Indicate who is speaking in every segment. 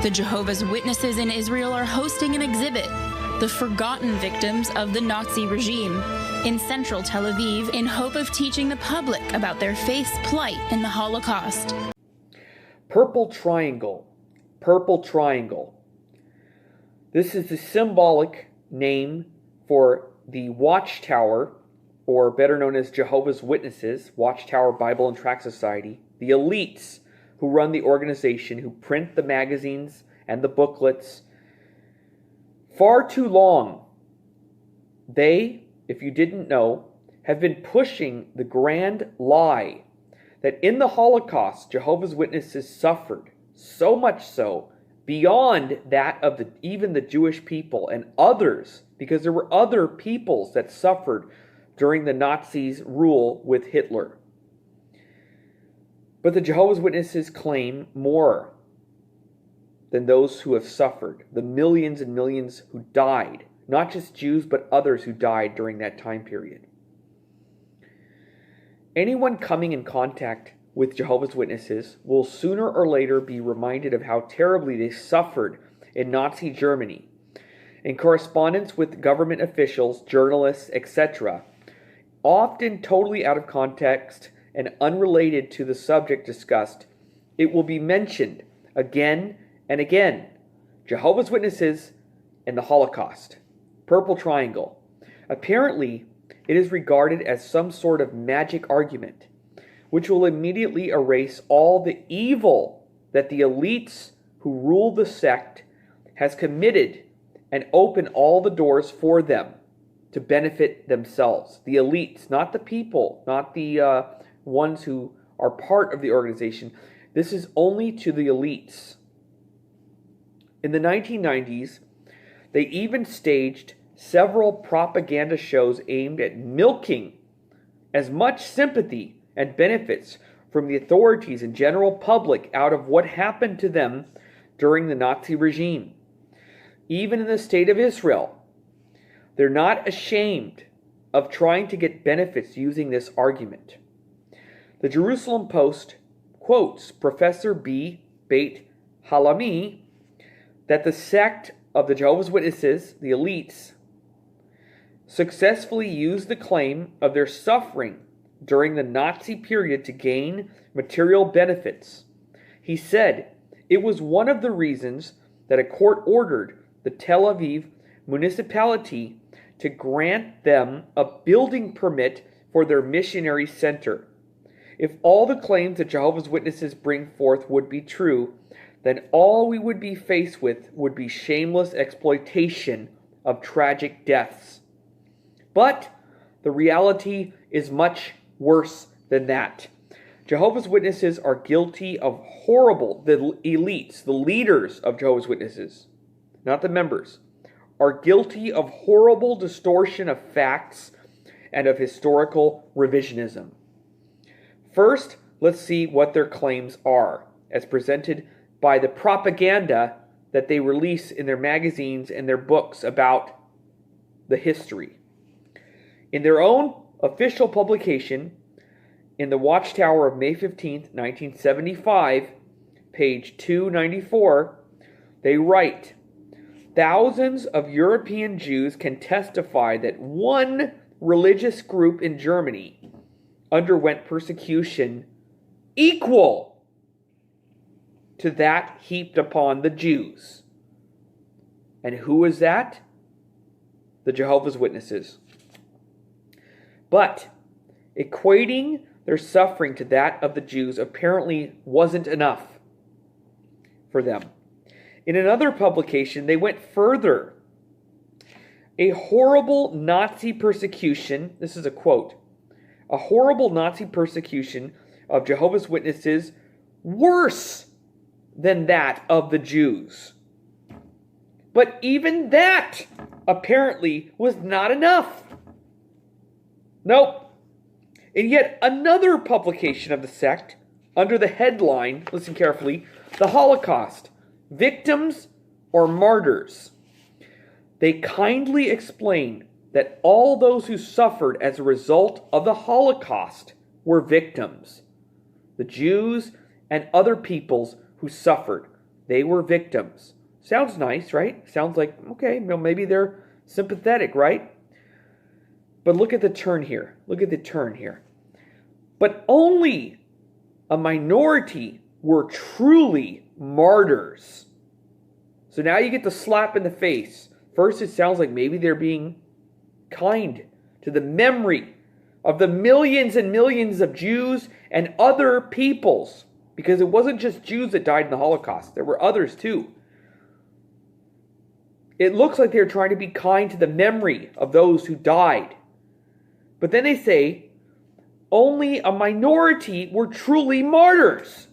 Speaker 1: The Jehovah's Witnesses in Israel are hosting an exhibit, The Forgotten Victims of the Nazi Regime, in central Tel Aviv in hope of teaching the public about their faith's plight in the Holocaust.
Speaker 2: Purple triangle. Purple triangle. This is the symbolic name for the Watchtower, or better known as Jehovah's Witnesses, Watchtower Bible and Tract Society, the elites who run the organization, who print the magazines and the booklets. Far too long, they, if you didn't know, have been pushing the grand lie that in the Holocaust, Jehovah's Witnesses suffered, so much so, beyond that of even the Jewish people and others, because there were other peoples that suffered during the Nazis' rule with Hitler. But the Jehovah's Witnesses claim more than those who have suffered, the millions and millions who died, not just Jews, but others who died during that time period. Anyone coming in contact with Jehovah's Witnesses will sooner or later be reminded of how terribly they suffered in Nazi Germany. In correspondence with government officials, journalists, etc., often totally out of context and unrelated to the subject discussed, it will be mentioned again and again. Jehovah's Witnesses and the Holocaust. Purple triangle. Apparently, it is regarded as some sort of magic argument, which will immediately erase all the evil that the elites who rule the sect has committed and open all the doors for them to benefit themselves. The elites, not the people, not the ones who are part of the organization. This is only to the elites. In the 1990s, they even staged several propaganda shows aimed at milking as much sympathy and benefits from the authorities and general public out of what happened to them during the Nazi regime. Even in the state of Israel, they're not ashamed of trying to get benefits using this argument. The Jerusalem Post quotes Professor B. Beit Halami that the sect of the Jehovah's Witnesses, the elites, successfully used the claim of their suffering during the Nazi period to gain material benefits. He said it was one of the reasons that a court ordered the Tel Aviv municipality to grant them a building permit for their missionary center. If all the claims that Jehovah's Witnesses bring forth would be true, then all we would be faced with would be shameless exploitation of tragic deaths. But the reality is much worse than that. Jehovah's Witnesses are guilty of horrible, the elites, the leaders of Jehovah's Witnesses, not the members, are guilty of horrible distortion of facts and of historical revisionism. First, let's see what their claims are, as presented by the propaganda that they release in their magazines and their books about the history. In their own official publication, in the Watchtower of May 15th, 1975, page 294, they write, "Thousands of European Jews can testify that one religious group in Germany underwent persecution equal to that heaped upon the Jews." And who is that? The Jehovah's Witnesses. But equating their suffering to that of the Jews apparently wasn't enough for them. In another publication, they went further. A horrible Nazi persecution, this is a quote, a horrible Nazi persecution of Jehovah's Witnesses worse than that of the Jews. But even that apparently was not enough. Nope. In yet another publication of the sect, under the headline, listen carefully, The Holocaust, Victims or Martyrs, they kindly explain that all those who suffered as a result of the Holocaust were victims. The Jews and other peoples who suffered. they were victims. Sounds nice, right? Sounds like, okay, maybe they're sympathetic, right? But look at the turn here. Look at the turn here. But only a minority were truly martyrs. So now you get the slap in the face. First, it sounds like maybe they're being kind to the memory of the millions and millions of Jews and other peoples. Because it wasn't just Jews that died in the Holocaust. There were others too. It looks like they're trying to be kind to the memory of those who died. But then they say, only a minority were truly martyrs.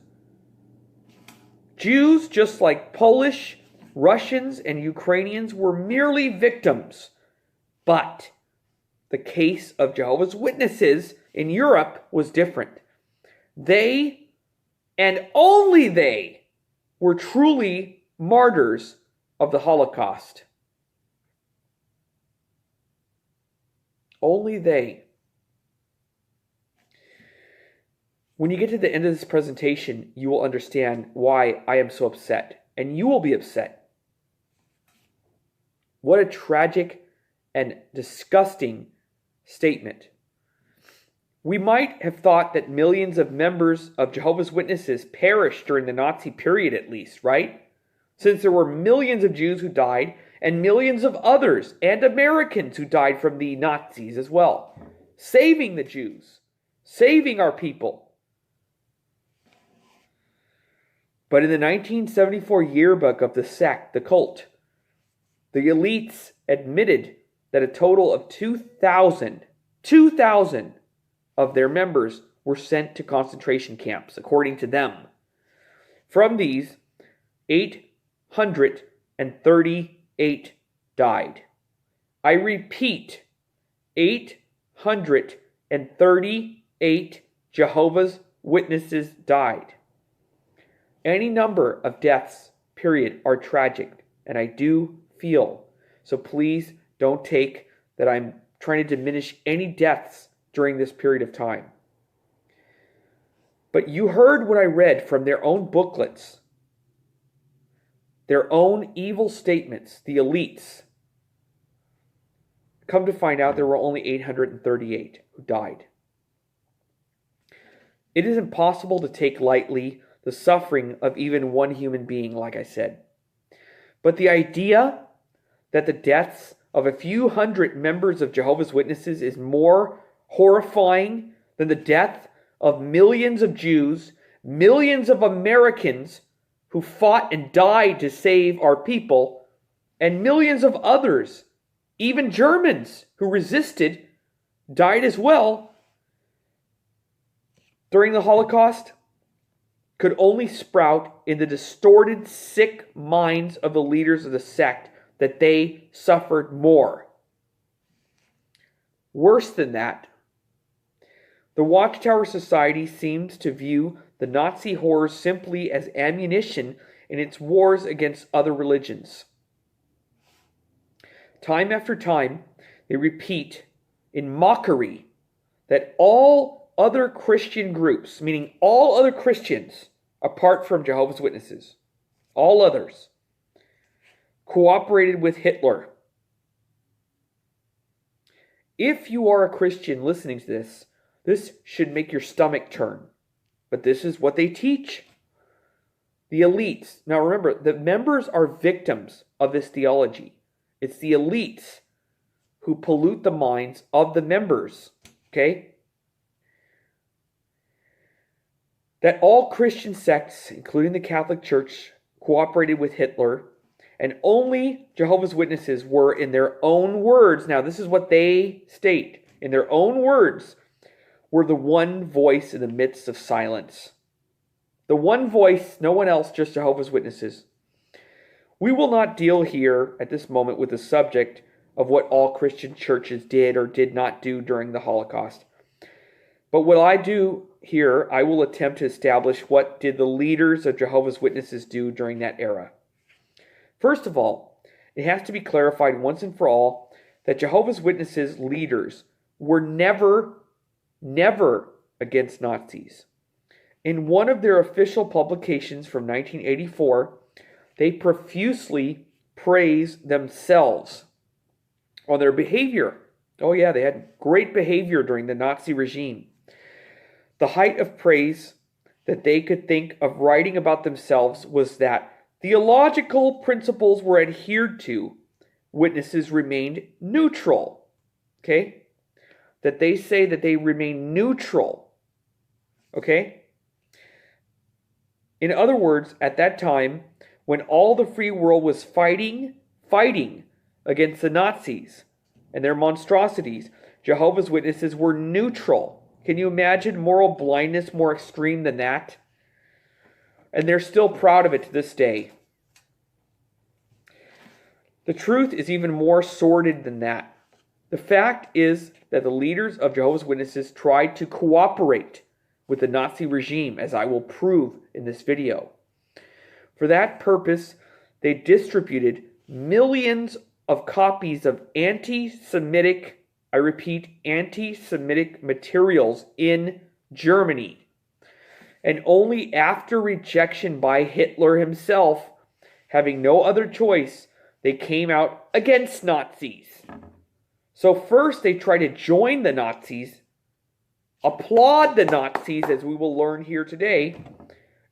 Speaker 2: Jews, just like Polish, Russians, and Ukrainians, were merely victims. But the case of Jehovah's Witnesses in Europe was different. They, and only they, were truly martyrs of the Holocaust. Only they. When you get to the end of this presentation, you will understand why I am so upset. And you will be upset. What a tragic and disgusting statement. We might have thought that millions of members of Jehovah's Witnesses perished during the Nazi period at least, right? Since there were millions of Jews who died and millions of others and Americans who died from the Nazis as well. Saving the Jews. Saving our people. But in the 1974 yearbook of the sect, the cult, the elites admitted that a total of 2,000 of their members were sent to concentration camps, according to them. From these, 838 died. I repeat, 838 Jehovah's Witnesses died. Any number of deaths, period, are tragic, and I do feel. So please don't take that I'm trying to diminish any deaths during this period of time. But you heard what I read from their own booklets, their own evil statements, the elites. Come to find out there were only 838 who died. It is impossible to take lightly the suffering of even one human being, like I said. But the idea that the deaths of a few hundred members of Jehovah's Witnesses is more horrifying than the death of millions of Jews, millions of Americans who fought and died to save our people, and millions of others, even Germans who resisted, died as well during the Holocaust, could only sprout in the distorted, sick minds of the leaders of the sect that they suffered more. Worse than that, the Watchtower Society seems to view the Nazi horrors simply as ammunition in its wars against other religions. Time after time, they repeat in mockery that all other Christian groups, meaning all other Christians apart from Jehovah's Witnesses, all others, cooperated with Hitler. If you are a Christian listening to this, this should make your stomach turn. But this is what they teach. The elites. Now remember, the members are victims of this theology. It's the elites who pollute the minds of the members. Okay? That all Christian sects, including the Catholic Church, cooperated with Hitler, and only Jehovah's Witnesses were, in their own words, now this is what they state, in their own words, were the one voice in the midst of silence. The one voice, no one else, just Jehovah's Witnesses. We will not deal here at this moment with the subject of what all Christian churches did or did not do during the Holocaust. But what I do here, I will attempt to establish what did the leaders of Jehovah's Witnesses do during that era. First of all, it has to be clarified once and for all that Jehovah's Witnesses leaders were never against Nazis. In one of their official publications from 1984, they profusely praise themselves on their behavior. Oh yeah, they had great behavior during the Nazi regime. The height of praise that they could think of writing about themselves was that theological principles were adhered to. Witnesses remained neutral. Okay? That they say that they remain neutral. Okay? In other words, at that time, when all the free world was fighting against the Nazis and their monstrosities, Jehovah's Witnesses were neutral. Can you imagine moral blindness more extreme than that? And they're still proud of it to this day. The truth is even more sordid than that. The fact is that the leaders of Jehovah's Witnesses tried to cooperate with the Nazi regime, as I will prove in this video. For that purpose, they distributed millions of copies of anti-Semitic, I repeat, anti-Semitic materials in Germany. And only after rejection by Hitler himself, having no other choice, they came out against Nazis. So first they tried to join the Nazis, applaud the Nazis, as we will learn here today,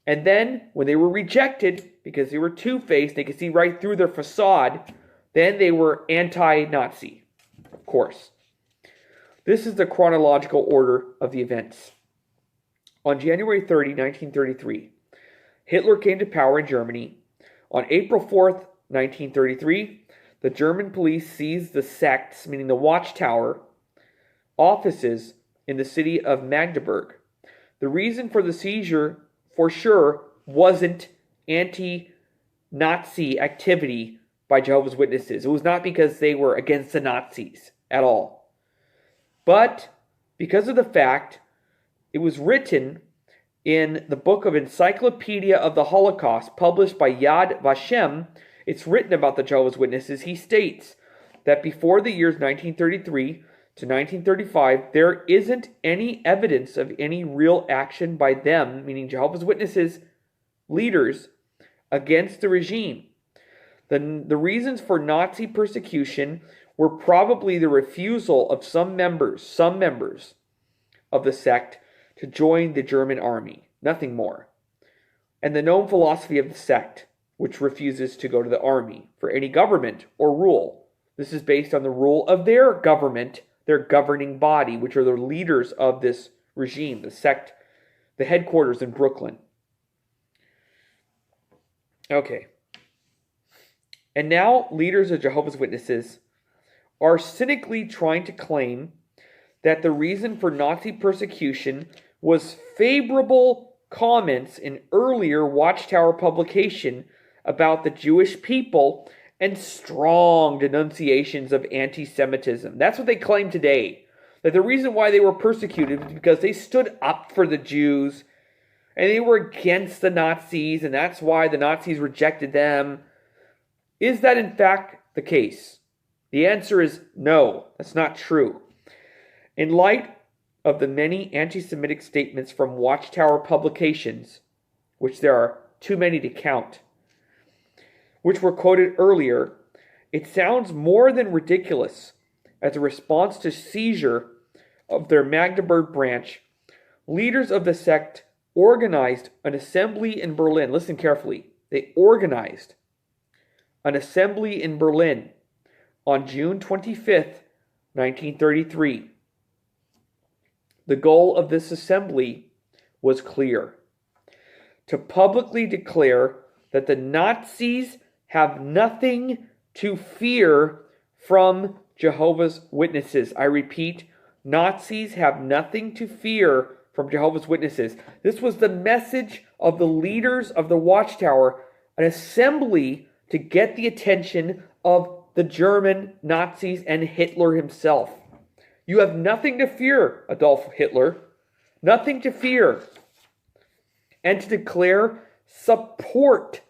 Speaker 2: and then when they were rejected, because they were two-faced, they could see right through their facade, then they were anti-Nazi, of course. This is the chronological order of the events. On January 30, 1933, Hitler came to power in Germany. On April 4th, 1933, the German police seized the sect's, meaning the Watchtower, offices in the city of Magdeburg. The reason for the seizure, for sure, wasn't anti-Nazi activity by Jehovah's Witnesses. It was not because they were against the Nazis at all. But because of the fact it was written in the book of Encyclopedia of the Holocaust, published by Yad Vashem, it's written about the Jehovah's Witnesses. He states that before the years 1933 to 1935, there isn't any evidence of any real action by them, meaning Jehovah's Witnesses leaders, against the regime. The reasons for Nazi persecution were probably the refusal of some members of the sect to join the German army, nothing more. And the known philosophy of the sect, which refuses to go to the army for any government or rule. This is based on the rule of their government, their governing body, which are the leaders of this regime, the sect, the headquarters in Brooklyn. Okay. And now leaders of Jehovah's Witnesses are cynically trying to claim that the reason for Nazi persecution was favorable comments in earlier Watchtower publication about the Jewish people and strong denunciations of anti-Semitism. That's what they claim today. That the reason why they were persecuted was because they stood up for the Jews and they were against the Nazis, and that's why the Nazis rejected them. Is that in fact the case? The answer is no, that's not true. In light of the many anti-Semitic statements from Watchtower publications, which there are too many to count, which were quoted earlier, it sounds more than ridiculous as a response to seizure of their Magdeburg branch. Leaders of the sect organized an assembly in Berlin. Listen carefully. They organized an assembly in Berlin on June 25th, 1933. The goal of this assembly was clear: to publicly declare that the Nazis have nothing to fear from Jehovah's Witnesses. I repeat, Nazis have nothing to fear from Jehovah's Witnesses. This was the message of the leaders of the Watchtower, an assembly to get the attention of the German Nazis and Hitler himself. You have nothing to fear, Adolf Hitler. Nothing to fear. And to declare support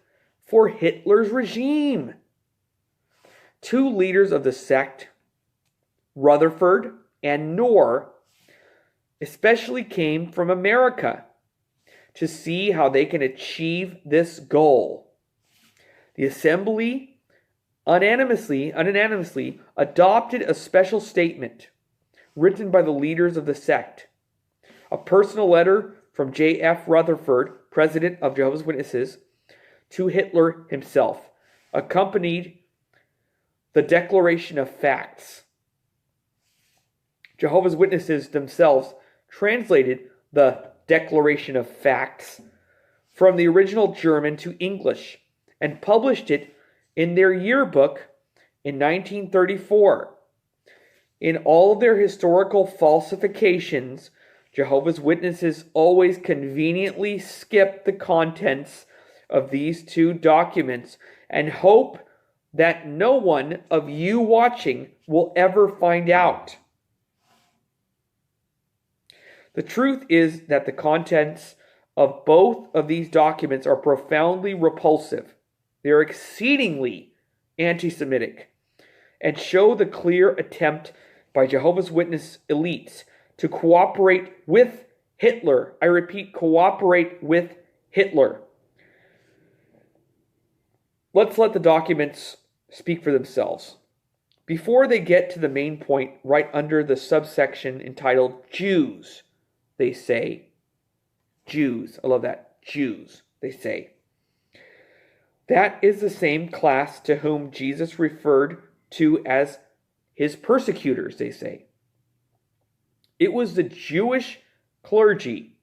Speaker 2: for Hitler's regime. Two leaders of the sect, Rutherford and Knorr, especially came from America to see how they can achieve this goal. The assembly unanimously adopted a special statement written by the leaders of the sect. A personal letter from J.F. Rutherford, president of Jehovah's Witnesses, to Hitler himself, accompanied the Declaration of Facts. Jehovah's Witnesses themselves translated the Declaration of Facts from the original German to English and published it in their yearbook in 1934. In all of their historical falsifications, Jehovah's Witnesses always conveniently skip the contents of these two documents and hope that no one of you watching will ever find out. The truth is that the contents of both of these documents are profoundly repulsive. They are exceedingly anti-Semitic and show the clear attempt by Jehovah's Witness elites to cooperate with Hitler. I repeat, cooperate with Hitler. Let's let the documents speak for themselves. Before they get to the main point, right under the subsection entitled Jews, they say, Jews, I love that, Jews, they say. That is the same class to whom Jesus referred to as his persecutors, they say. It was the Jewish clergy,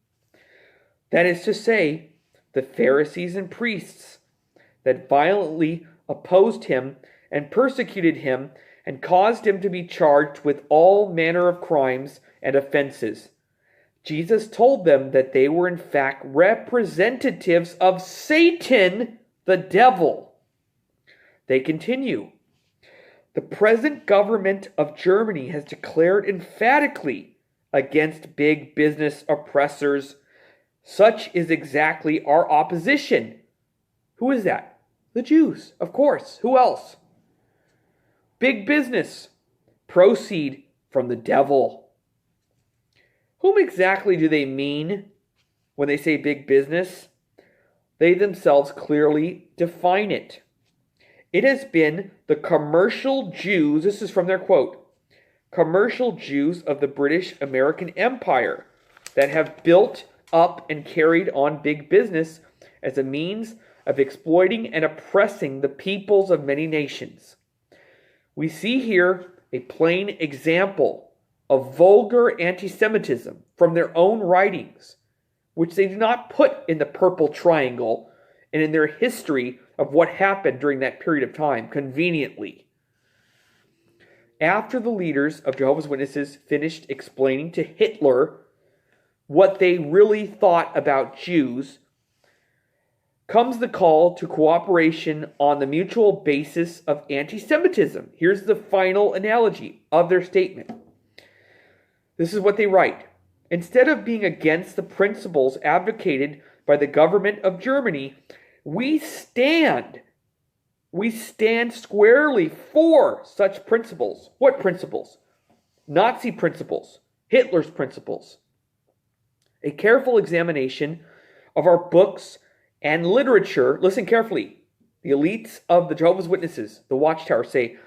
Speaker 2: that is to say, the Pharisees and priests, that violently opposed him and persecuted him and caused him to be charged with all manner of crimes and offenses. Jesus told them that they were in fact representatives of Satan, the devil. They continue. The present government of Germany has declared emphatically against big business oppressors. Such is exactly our opposition. Who is that? The Jews, of course. Who else? Big business. Proceed from the devil. Whom exactly do they mean when they say big business? They themselves clearly define it. It has been the commercial Jews, this is from their quote, commercial Jews of the British American Empire that have built up and carried on big business as a means of exploiting and oppressing the peoples of many nations. We see here a plain example of vulgar anti-Semitism from their own writings, which they do not put in the purple triangle and in their history of what happened during that period of time, conveniently. After the leaders of Jehovah's Witnesses finished explaining to Hitler what they really thought about Jews, comes the call to cooperation on the mutual basis of anti-Semitism. Here's the final analogy of their statement. This is what they write. Instead of being against the principles advocated by the government of Germany, we stand squarely for such principles. What principles? Nazi principles, Hitler's principles. A careful examination of our books and literature, listen carefully, the elites of the Jehovah's Witnesses, the Watchtower, say,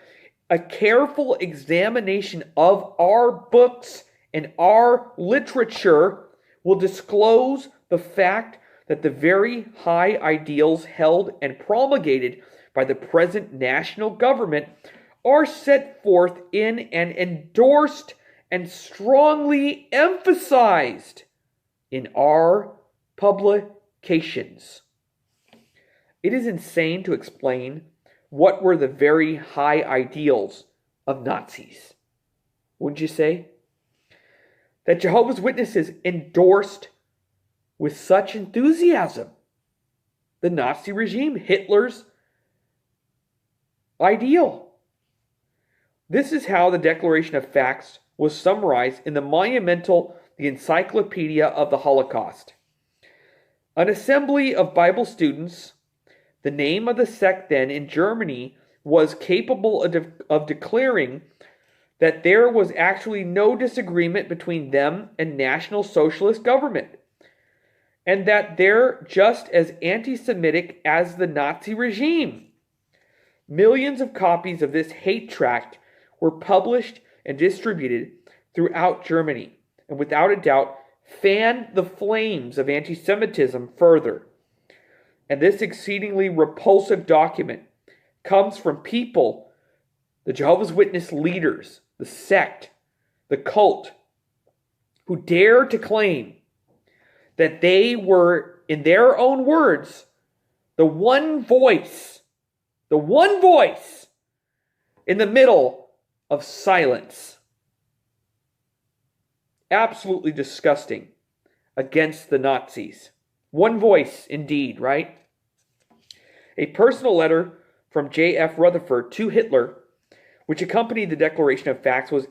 Speaker 2: a careful examination of our books and our literature will disclose the fact that the very high ideals held and promulgated by the present national government are set forth in and endorsed and strongly emphasized in our publications. It is insane to explain what were the very high ideals of Nazis. Wouldn't you say? That Jehovah's Witnesses endorsed with such enthusiasm the Nazi regime, Hitler's ideal. This is how the Declaration of Facts was summarized in the monumental The Encyclopedia of the Holocaust. An assembly of Bible students, the name of the sect then in Germany, was capable of declaring that there was actually no disagreement between them and National Socialist government, and that they're just as anti-Semitic as the Nazi regime. Millions of copies of this hate tract were published and distributed throughout Germany, and without a doubt fanned the flames of anti-Semitism further. And this exceedingly repulsive document comes from people, the Jehovah's Witness leaders, the sect, the cult, who dare to claim that they were, in their own words, the one voice in the middle of silence. Absolutely disgusting against the Nazis. One voice indeed, right? A personal letter from J.F. Rutherford to Hitler, which accompanied the Declaration of Facts, was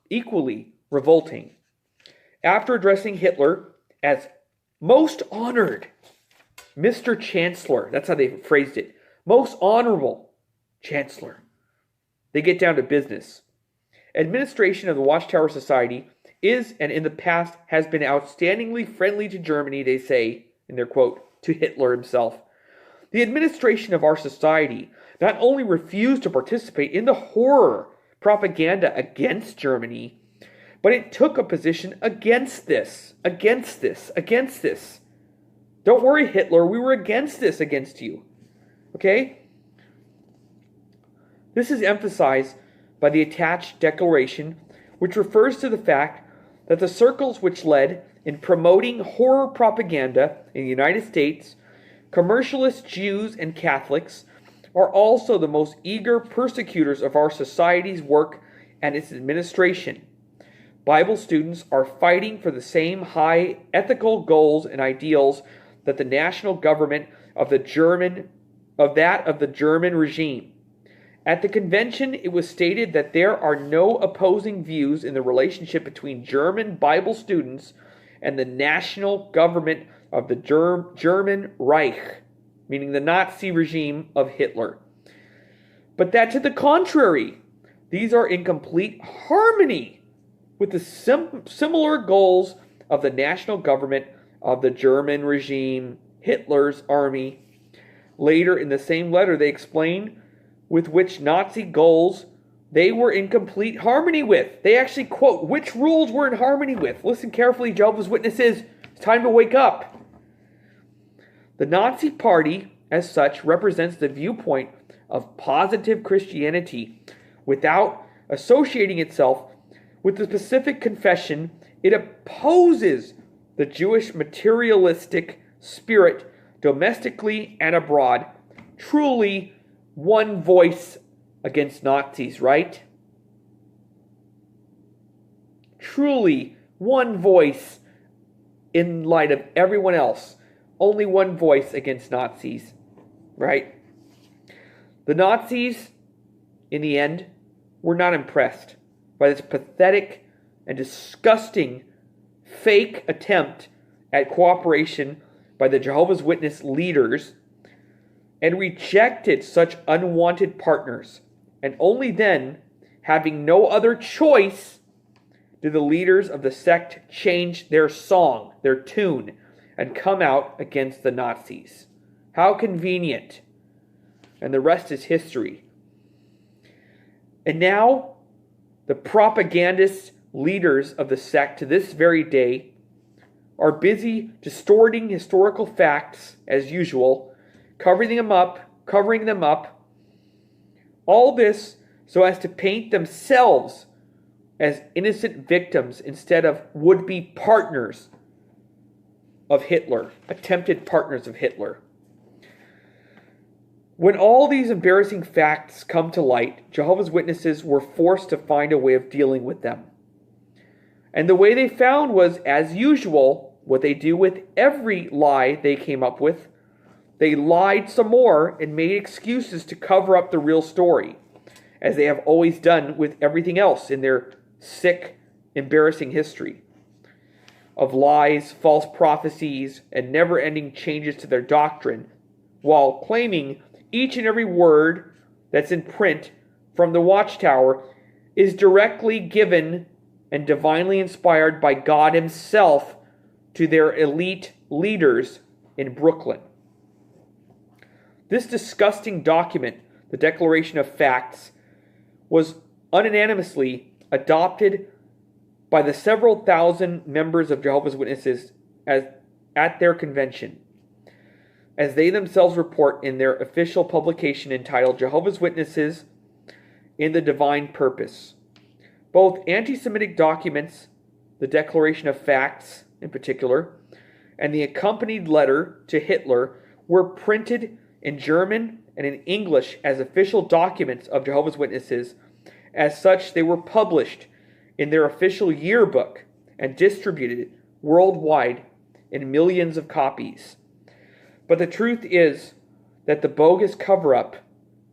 Speaker 2: equally revolting. After addressing Hitler as most honored Mr. Chancellor, that's how they phrased it, most honorable Chancellor, they get down to business. Administration of the Watchtower Society is, and in the past has been, outstandingly friendly to Germany, they say, in their quote, to Hitler himself. The administration of our society not only refused to participate in the horror propaganda against Germany, but it took a position against this. Don't worry, Hitler, we were against this against you. Okay? This is emphasized by the attached declaration, which refers to the fact that the circles which led in promoting horror propaganda in the United States, commercialist Jews and Catholics, are also the most eager persecutors of our society's work and its administration. Bible students are fighting for the same high ethical goals and ideals that the national government of the German regime. At the convention, it was stated that there are no opposing views in the relationship between German Bible students and the national government of the German Reich, meaning the Nazi regime of Hitler. But that to the contrary, these are in complete harmony with the similar goals of the national government of the German regime, Hitler's army. Later in the same letter, they explain with which Nazi goals they were in complete harmony with. They actually quote which rules we're in harmony with. Listen carefully, Jehovah's Witnesses. It's time to wake up. The Nazi Party, as such, represents the viewpoint of positive Christianity without associating itself with the specific confession. It opposes the Jewish materialistic spirit domestically and abroad. Truly one voice against Nazis, right? Truly one voice in light of everyone else. Only one voice against Nazis, right? The Nazis, in the end, were not impressed by this pathetic and disgusting fake attempt at cooperation by the Jehovah's Witness leaders, and rejected such unwanted partners. And only then, having no other choice, did the leaders of the sect change their song, their tune, and come out against the Nazis. How convenient. And the rest is history. And now, the propagandist leaders of the sect to this very day are busy distorting historical facts as usual, covering them up, all this so as to paint themselves as innocent victims instead of would-be partners of Hitler, attempted partners of Hitler. When all these embarrassing facts come to light, Jehovah's Witnesses were forced to find a way of dealing with them. And the way they found was, as usual, what they do with every lie they came up with. They lied some more and made excuses to cover up the real story, as they have always done with everything else in their sick, embarrassing history of lies, false prophecies, and never-ending changes to their doctrine, while claiming each and every word that's in print from the Watchtower is directly given and divinely inspired by God Himself to their elite leaders in Brooklyn. This disgusting document the Declaration of Facts, was unanimously adopted by the several thousand members of Jehovah's Witnesses at their convention, as they themselves report in their official publication entitled Jehovah's Witnesses in the Divine Purpose. Both anti-Semitic documents, the Declaration of Facts in particular, and the accompanied letter to Hitler were printed in German and in English as official documents of Jehovah's Witnesses. As such, they were published in their official yearbook and distributed worldwide in millions of copies. But the truth is that the bogus cover-up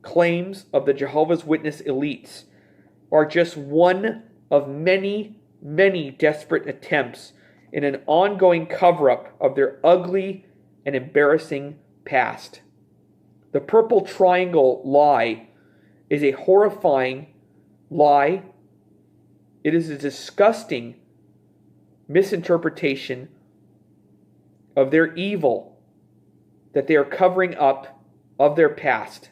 Speaker 2: claims of the Jehovah's Witness elites are just one of many, many desperate attempts in an ongoing cover-up of their ugly and embarrassing past. The Purple Triangle lie is a horrifying lie. It is a disgusting misinterpretation of their evil that they are covering up of their past.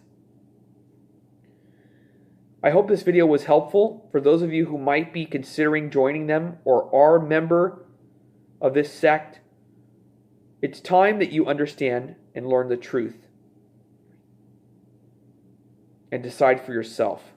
Speaker 2: I hope this video was helpful for those of you who might be considering joining them or are a member of this sect. It's time that you understand and learn the truth and decide for yourself.